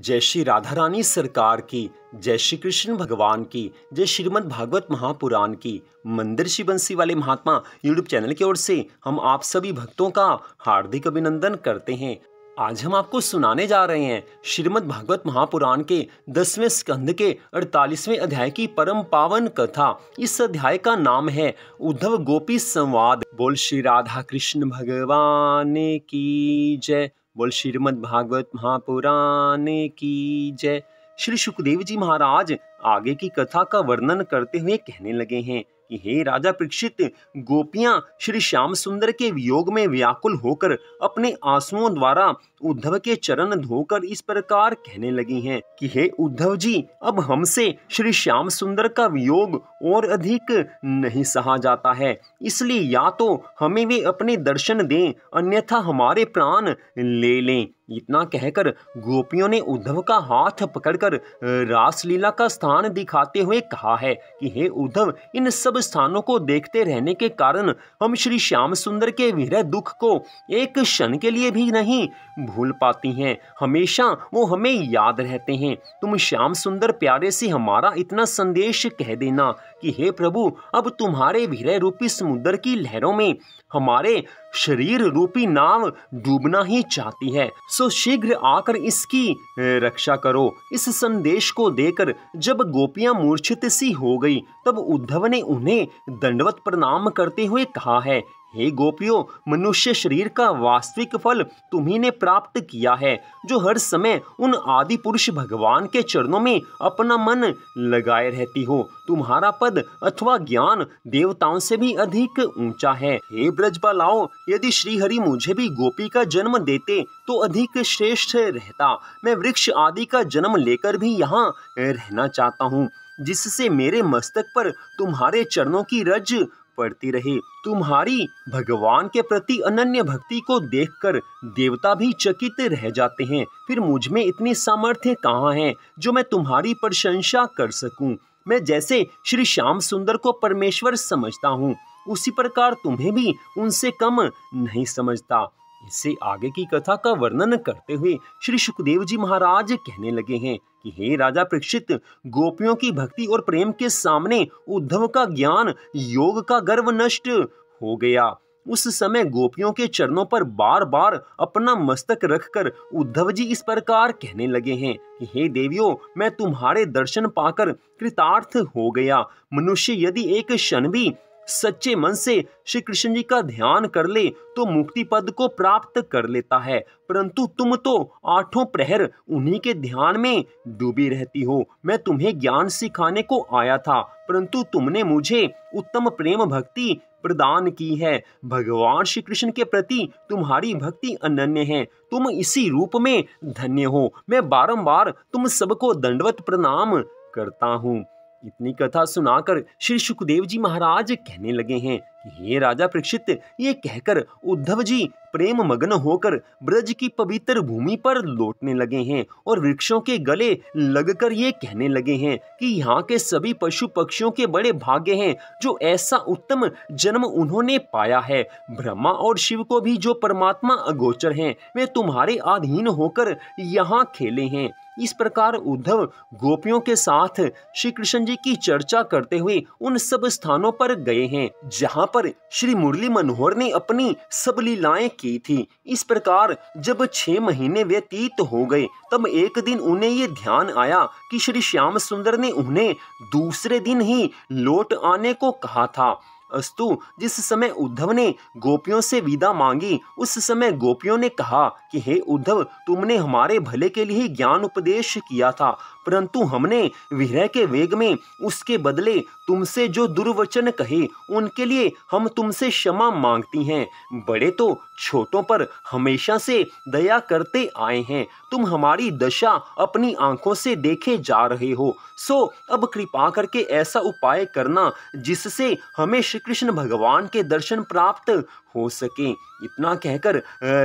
जय श्री राधा रानी सरकार की, जय श्री कृष्ण भगवान की, जय श्रीमद् भागवत महापुराण की। मंदिर श्री बंसी वाले महात्मा यूट्यूब चैनल की ओर से हम आप सभी भक्तों का हार्दिक अभिनंदन करते हैं। आज हम आपको सुनाने जा रहे हैं श्रीमद् भागवत महापुराण के 10वें स्कंध के 48वें अध्याय की परम पावन कथा। इस अध्याय का नाम है उद्धव गोपी संवाद। बोल श्री राधा कृष्ण भगवान की जय। बोल श्रीमद् भागवत महापुराण की जय। श्री सुखदेव जी महाराज आगे की कथा का वर्णन करते हुए कहने लगे हैं कि हे राजा परीक्षित, गोपियां श्री श्याम सुंदर के वियोग में व्याकुल होकर अपने आंसुओं द्वारा उद्धव के चरण धोकर इस प्रकार कहने लगी हैं कि हे उद्धव जी, अब हमसे श्री श्याम सुंदर का वियोग और अधिक नहीं सहा जाता है, इसलिए या तो हमें वे अपने दर्शन दें, अन्यथा हमारे प्राण ले लें। इतना कहकर गोपियों ने उद्धव का हाथ पकड़कर रासलीला का स्थान दिखाते हुए कहा है कि हे उद्धव, इन सब स्थानों को देखते रहने के कारण हम श्री श्याम सुंदर के विरह दुख को एक क्षण के लिए भी नहीं भूल पाती हैं। हमेशा वो हमें याद रहते हैं। तुम श्याम सुंदर प्यारे से हमारा इतना संदेश कह देना कि हे प्रभु, अब तुम्हारे विरह रूपी समुद्र की लहरों में हमारे शरीर रूपी नाव डूबना ही चाहती है, सो शीघ्र आकर इसकी रक्षा करो। इस संदेश को देकर जब गोपियां मूर्छित सी हो गई, तब उद्धव ने उन्हें दंडवत प्रणाम करते हुए कहा है, हे गोपियों, मनुष्य शरीर का वास्तविक फल तुम्ही ने प्राप्त किया है, जो हर समय उन आदि पुरुष भगवान के चरणों में अपना मन लगाए रहती हो। तुम्हारा पद अथवा ज्ञान देवताओं से भी अधिक ऊंचा है। हे ब्रजबालाओ, यदि श्रीहरि मुझे भी गोपी का जन्म देते तो अधिक श्रेष्ठ रहता। मैं वृक्ष आदि का जन्म लेकर भी यहाँ रहना चाहता हूँ, जिससे मेरे मस्तक पर तुम्हारे चरणों की रज पड़ती रहे। तुम्हारी भगवान के प्रति अनन्य भक्ति को देखकर देवता भी चकित रह जाते हैं। फिर मुझ में इतनी सामर्थ्य कहाँ है जो मैं तुम्हारी प्रशंसा कर सकूं। मैं जैसे श्री श्याम सुंदर को परमेश्वर समझता हूँ, उसी प्रकार तुम्हें भी उनसे कम नहीं समझता। इससे आगे की कथा का वर्णन करते हुए श्री सुखदेव जी महाराज कहने लगे हैं कि हे राजा परीक्षित, गोपियों की भक्ति और प्रेम के सामने उद्धव का ज्ञान योग का गर्व नष्ट हो गया। उस समय गोपियों के चरणों पर बार बार अपना मस्तक रखकर उद्धव जी इस प्रकार कहने लगे हैं कि हे देवियों, मैं तुम्हारे दर्शन पाकर कृतार्थ हो गया। मनुष्य यदि एक क्षण भी सच्चे मन से श्री कृष्ण जी का ध्यान कर ले तो मुक्ति पद को प्राप्त कर लेता है, परंतु तुम तो आठों प्रहर उन्हीं के ध्यान में डूबी रहती हो। मैं तुम्हें ज्ञान सिखाने को आया था, परंतु तुमने मुझे उत्तम प्रेम भक्ति प्रदान की है। भगवान श्री कृष्ण के प्रति तुम्हारी भक्ति अनन्य है। तुम इसी रूप में धन्य हो। मैं बारंबार तुम सबको दंडवत प्रणाम करता हूँ। इतनी कथा सुनाकर श्री सुखदेव जी महाराज कहने लगे हैं कि हे राजा परीक्षित, ये कहकर उद्धव जी प्रेम मग्न होकर ब्रज की पवित्र भूमि पर लौटने लगे हैं और वृक्षों के गले लगकर ये कहने लगे हैं कि यहाँ के सभी पशु पक्षियों के बड़े भाग्य हैं जो ऐसा उत्तम जन्म उन्होंने पाया है। ब्रह्मा और शिव को भी जो परमात्मा अगोचर हैं, वे तुम्हारे अधीन होकर यहाँ खेले हैं। इस प्रकार उद्धव गोपियों के साथ श्री कृष्ण जी की चर्चा करते हुए उन सब स्थानों पर गए हैं जहाँ पर श्री मुरली मनोहर ने अपनी सब लीलाएं की थी। इस प्रकार जब 6 महीने व्यतीत हो गए, तब एक दिन उन्हें ये ध्यान आया कि श्री श्याम सुंदर ने उन्हें दूसरे दिन ही लौट आने को कहा था। अस्तु, जिस समय उद्धव ने गोपियों से विदा मांगी, उस समय गोपियों ने कहा कि हे उद्धव, तुमने हमारे भले के लिए ज्ञान उपदेश किया था, परंतु हमने विरह के वेग में उसके बदले तुमसे जो दुर्वचन कहे, उनके लिए हम तुमसे क्षमा मांगती हैं। बड़े तो छोटों पर हमेशा से दया करते आए हैं। तुम हमारी दशा अपनी आंखों से देखे जा रहे हो, सो अब कृपा करके ऐसा उपाय करना जिससे हमें श्री कृष्ण भगवान के दर्शन प्राप्त हो सके। इतना कहकर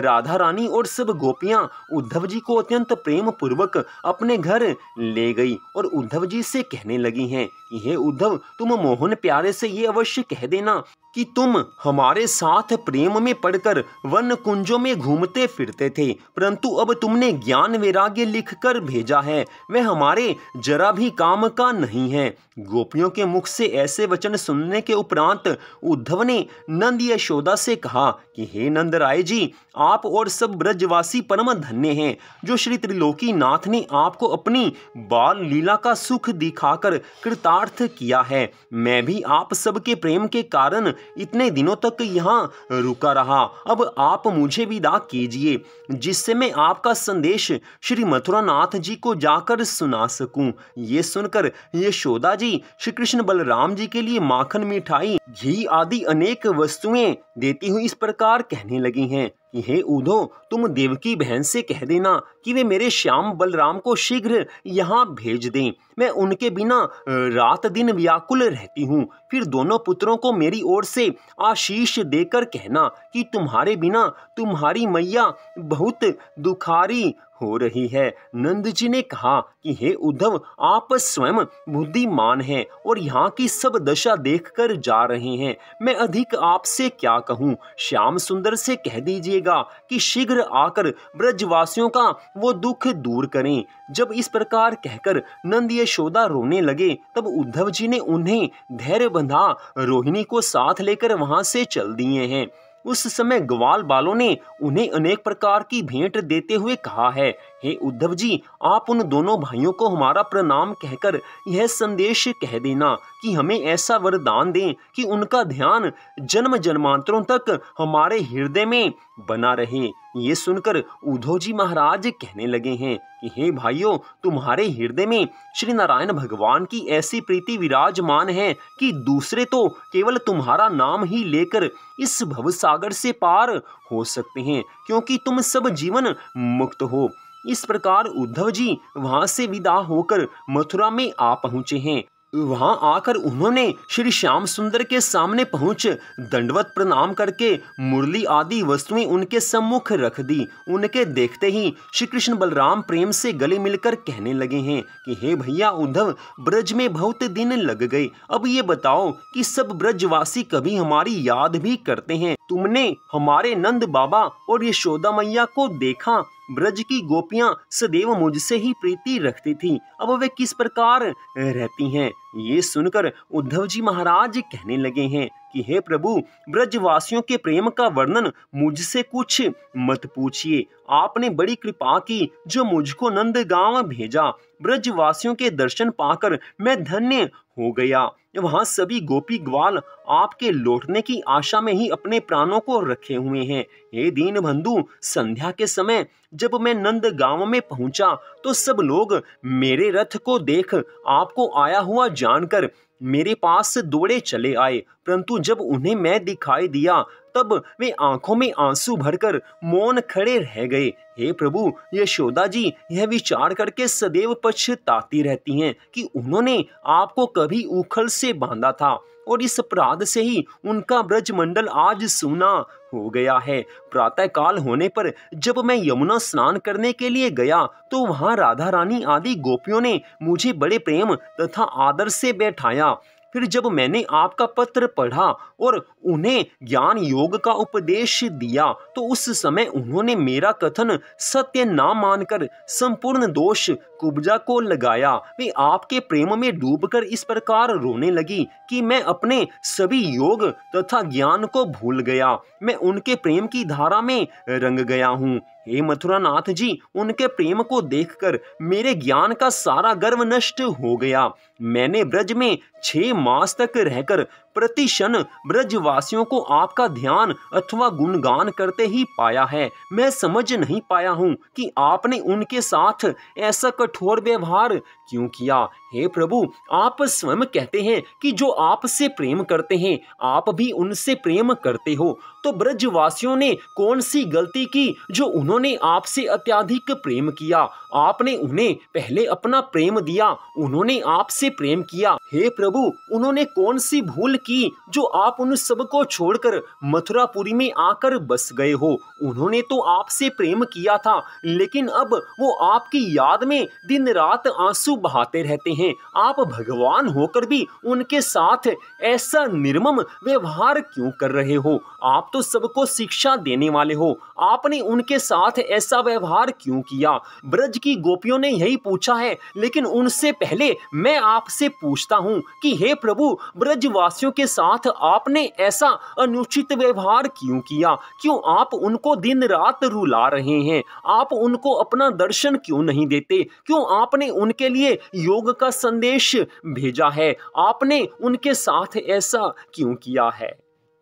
राधा रानी और सब गोपियां उद्धव जी को अत्यंत प्रेम पूर्वक अपने घर ले गई और उद्धव जी से कहने लगी हैं कि हे उद्धव, तुम मोहन प्यारे से ये अवश्य कह देना कि तुम हमारे साथ प्रेम में पड़कर वन कुंजों में घूमते फिरते थे, परंतु अब तुमने ज्ञान वैराग्य लिखकर भेजा है, वह हमारे जरा भी काम का नहीं है। गोपियों के मुख से ऐसे वचन सुनने के उपरांत उद्धव ने नंद यशोदा से कहा कि हे नंद राय जी, आप और सब ब्रजवासी परम धन्य हैं जो श्री त्रिलोकी नाथ ने आपको अपनी बाल लीला का सुख दिखाकर कृतार्थ किया है। मैं भी आप सबके प्रेम के कारण इतने दिनों तक यहाँ रुका रहा। अब आप मुझे विदा कीजिए जिससे मैं आपका संदेश श्री मथुरा नाथ जी को जाकर सुना सकूं। ये सुनकर यशोदा जी श्री कृष्ण बलराम जी के लिए माखन, मिठाई, घी आदि अनेक वस्तुएं देती हुई इस प्रकार कहने लगी हैं कि हे उद्धव, तुम देवकी बहन से कह देना कि वे मेरे श्याम बलराम को शीघ्र यहाँ भेज दें। मैं उनके बिना रात दिन व्याकुल रहती हूँ। फिर दोनों पुत्रों को मेरी ओर से आशीष देकर कहना कि तुम्हारे बिना तुम्हारी मैया बहुत दुखारी हो रही है। नंद जी ने कहा कि हे उद्धव, आप स्वयं बुद्धिमान हैं और यहाँ की सब दशा देखकर जा रहे हैं। मैं अधिक आपसे क्या कहूँ। श्याम सुंदर से कह दीजिएगा कि शीघ्र आकर ब्रजवासियों का वो दुख दूर करें। जब इस प्रकार कहकर नंद यशोदा रोने लगे, तब उद्धव जी ने उन्हें धैर्य बंधा रोहिणी को साथ लेकर वहां से चल दिए हैं। उस समय ग्वाल बालों ने उन्हें अनेक प्रकार की भेंट देते हुए कहा है, हे उद्धव जी, आप उन दोनों भाइयों को हमारा प्रणाम कहकर यह संदेश कह देना कि हमें ऐसा वरदान दें कि उनका ध्यान जन्म जन्मांतरों तक हमारे हृदय में बना रहे। ये सुनकर उद्धव जी महाराज कहने लगे हैं कि हे भाइयों, तुम्हारे हृदय में श्री नारायण भगवान की ऐसी प्रीति विराजमान है कि दूसरे तो केवल तुम्हारा नाम ही लेकर इस भवसागर से पार हो सकते हैं, क्योंकि तुम सब जीवन मुक्त हो। इस प्रकार उद्धव जी वहां से विदा होकर मथुरा में आ पहुंचे हैं। वहां आकर उन्होंने श्री श्याम सुंदर के सामने पहुंच दंडवत प्रणाम करके मुरली आदि वस्तुएं उनके सम्मुख रख दी। उनके देखते ही श्री कृष्ण बलराम प्रेम से गले मिलकर कहने लगे हैं कि हे भैया उद्धव, ब्रज में बहुत दिन लग गए, अब ये बताओ कि सब ब्रजवासी कभी हमारी याद भी करते हैं। तुमने हमारे नंद बाबा और यशोदा मैया को देखा। ब्रज की गोपियां सदैव मुझसे ही प्रीति रखती थी, अब वे किस प्रकार रहती हैं। ये सुनकर उद्धव जी महाराज कहने लगे हैं कि हे प्रभु, ब्रजवासियों के प्रेम का वर्णन मुझसे कुछ मत पूछिए। आपने बड़ी कृपा की जो मुझको नंदगांव भेजा। ब्रजवासियों के दर्शन पाकर मैं धन्य हो गया। वहां सभी गोपी ग्वाल आपके लौटने की आशा में ही अपने प्राणों को रखे हुए हैं। हे दीन बंधु, संध्या के समय जब मैं नंद गांव में पहुंचा तो सब लोग मेरे रथ को देख आपको आया हुआ जानकर मेरे पास दौड़े चले आए, परंतु जब उन्हें मैं दिखाई दिया तब वे आंखों में आंसू भरकर मौन खड़े रह गए। हे प्रभु, यशोदा जी यह विचार करके सदैव पछताती रहती हैं कि उन्होंने आपको कभी उखल से बांधा था और इस अपराध से ही उनका ब्रजमंडल आज सूना हो गया है। प्रातः काल होने पर जब मैं यमुना स्नान करने के लिए गया तो वहां राधा रानी आदि गोपियों ने मुझे बड़े प्रेम तथा आदर से बैठाया। फिर जब मैंने आपका पत्र पढ़ा और उन्हें ज्ञान योग का उपदेश दिया तो उस समय उन्होंने मेरा कथन सत्य ना मानकर संपूर्ण दोष कुब्जा को लगाया। वे आपके प्रेम में डूबकर इस प्रकार रोने लगी कि मैं अपने सभी योग तथा ज्ञान को भूल गया। मैं उनके प्रेम की धारा में रंग गया हूँ। हे मथुरा नाथ जी, उनके प्रेम को देखकर मेरे ज्ञान का सारा गर्व नष्ट हो गया। मैंने ब्रज में 6 मास तक रहकर प्रति क्षण ब्रजवासियों को आपका ध्यान अथवा गुणगान करते ही पाया है। मैं समझ नहीं पाया हूँ कि आपने उनके साथ ऐसा कठोर व्यवहार क्यों किया। हे प्रभु, आप स्वयं कहते हैं कि जो आपसे प्रेम करते हैं आप भी उनसे प्रेम करते हो, तो ब्रजवासियों ने कौन सी गलती की जो उन्होंने आपसे अत्यधिक प्रेम किया। आपने उन्हें पहले अपना प्रेम दिया, उन्होंने आपसे प्रेम किया। हे प्रभु, उन्होंने कौन सी भूल की जो आप उन सबको छोड़कर मथुरापुरी में आकर बस गए हो। उन्होंने तो आपसे प्रेम किया था, लेकिन अब वो आपकी याद में दिन रात आंसू बहाते रहते हैं। आप भगवान होकर भी उनके साथ ऐसा निर्मम व्यवहार क्यों कर रहे हो? आप तो सबको शिक्षा देने वाले हो, आपने उनके साथ ऐसा व्यवहार क्यों किया? ब्रज की गोपियों ने यही पूछा है, लेकिन उनसे पहले मैं आपसे पूछता हूँ कि हे प्रभु, ब्रजवासियों के साथ आपने ऐसा अनुचित व्यवहार क्यों किया? क्यों आप उनको दिन रात रुला रहे हैं? आप उनको अपना दर्शन क्यों नहीं देते? क्यों आपने उनके लिए योग का संदेश भेजा है? आपने उनके साथ ऐसा क्यों किया है?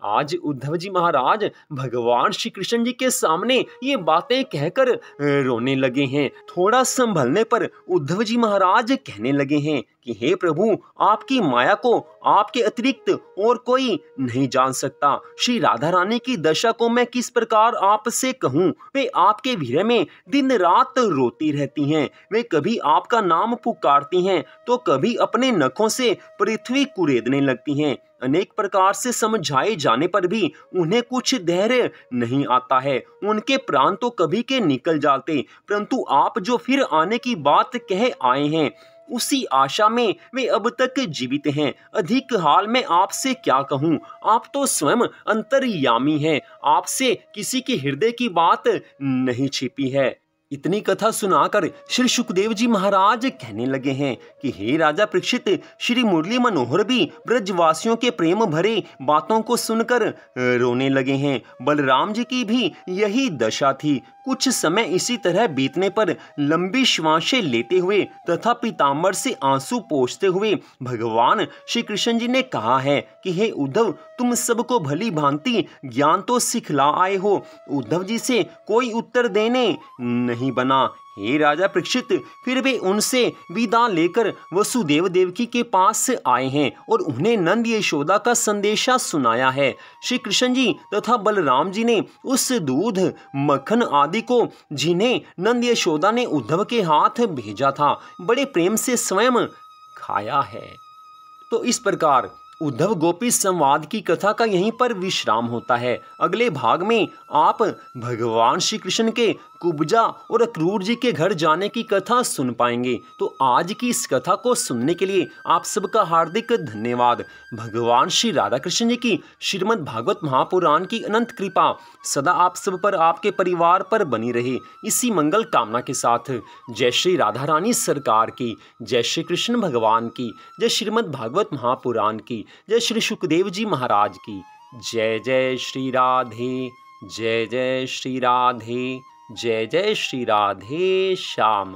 आज उद्धव जी महाराज भगवान श्री कृष्ण जी के सामने ये बातें कहकर रोने लगे हैं। थोड़ा संभलने पर उद्धव जी महाराज कहने लगे हैं कि हे प्रभु, आपकी माया को आपके अतिरिक्त और कोई नहीं जान सकता। श्री राधा रानी की दशा को मैं किस प्रकार आपसे कहूँ? वे आपके विरह में दिन रात रोती रहती हैं। वे कभी आपका नाम पुकारती हैं तो कभी अपने नखों से पृथ्वी कुरेदने लगती हैं। अनेक प्रकार से समझाए जाने पर भी उन्हें कुछ धैर्य नहीं आता है। उनके प्राण तो कभी के निकल जाते, परंतु आप जो फिर आने की बात कह आए हैं, उसी आशा में वे अब तक जीवित हैं। अधिक हाल मैं आपसे क्या कहूँ? आप तो स्वयं अंतर्यामी हैं, आपसे किसी के हृदय की बात नहीं छिपी है। इतनी कथा सुनाकर श्री सुखदेव जी महाराज कहने लगे हैं कि हे राजा परीक्षित, श्री मुरली मनोहर भी ब्रजवासियों के प्रेम भरे बातों को सुनकर रोने लगे हैं। बलराम जी की भी यही दशा थी। कुछ समय इसी तरह बीतने पर लंबी श्वासें लेते हुए तथा पीताम्बर से आंसू पोंछते हुए भगवान श्री कृष्ण जी ने कहा है कि हे उद्धव, तुम सबको भली भांति ज्ञान तो सिखला आए हो। उद्धव जी से कोई उत्तर देने नहीं बना। हे राजा परीक्षित, फिर वे उनसे विदा लेकर वसुदेव देवकी के पास आए हैं और उन्हें नंद यशोदा का संदेशा सुनाया है। श्री कृष्ण जी तथा बलराम जी ने उस दूध, मक्खन आदि को जिन्हें नंद यशोदा ने उद्धव के हाथ भेजा था, बड़े प्रेम से स्वयं खाया है। तो इस प्रकार उद्धव गोपी संवाद की कथा का यहीं पर विश्राम होता है। अगले भाग में आप भगवान श्री कृष्ण के कुब्जा और अक्रूर जी के घर जाने की कथा सुन पाएंगे। तो आज की इस कथा को सुनने के लिए आप सबका हार्दिक धन्यवाद। भगवान श्री राधा कृष्ण जी की श्रीमद् भागवत महापुराण की अनंत कृपा सदा आप सब पर, आपके परिवार पर बनी रहे, इसी मंगल कामना के साथ जय श्री राधा रानी सरकार की, जय श्री कृष्ण भगवान की, जय श्रीमद् भागवत महापुराण की, जय श्री सुखदेव जी महाराज की। जय जय श्री राधे, जय जय श्री राधे, जय जय श्री राधे श्याम।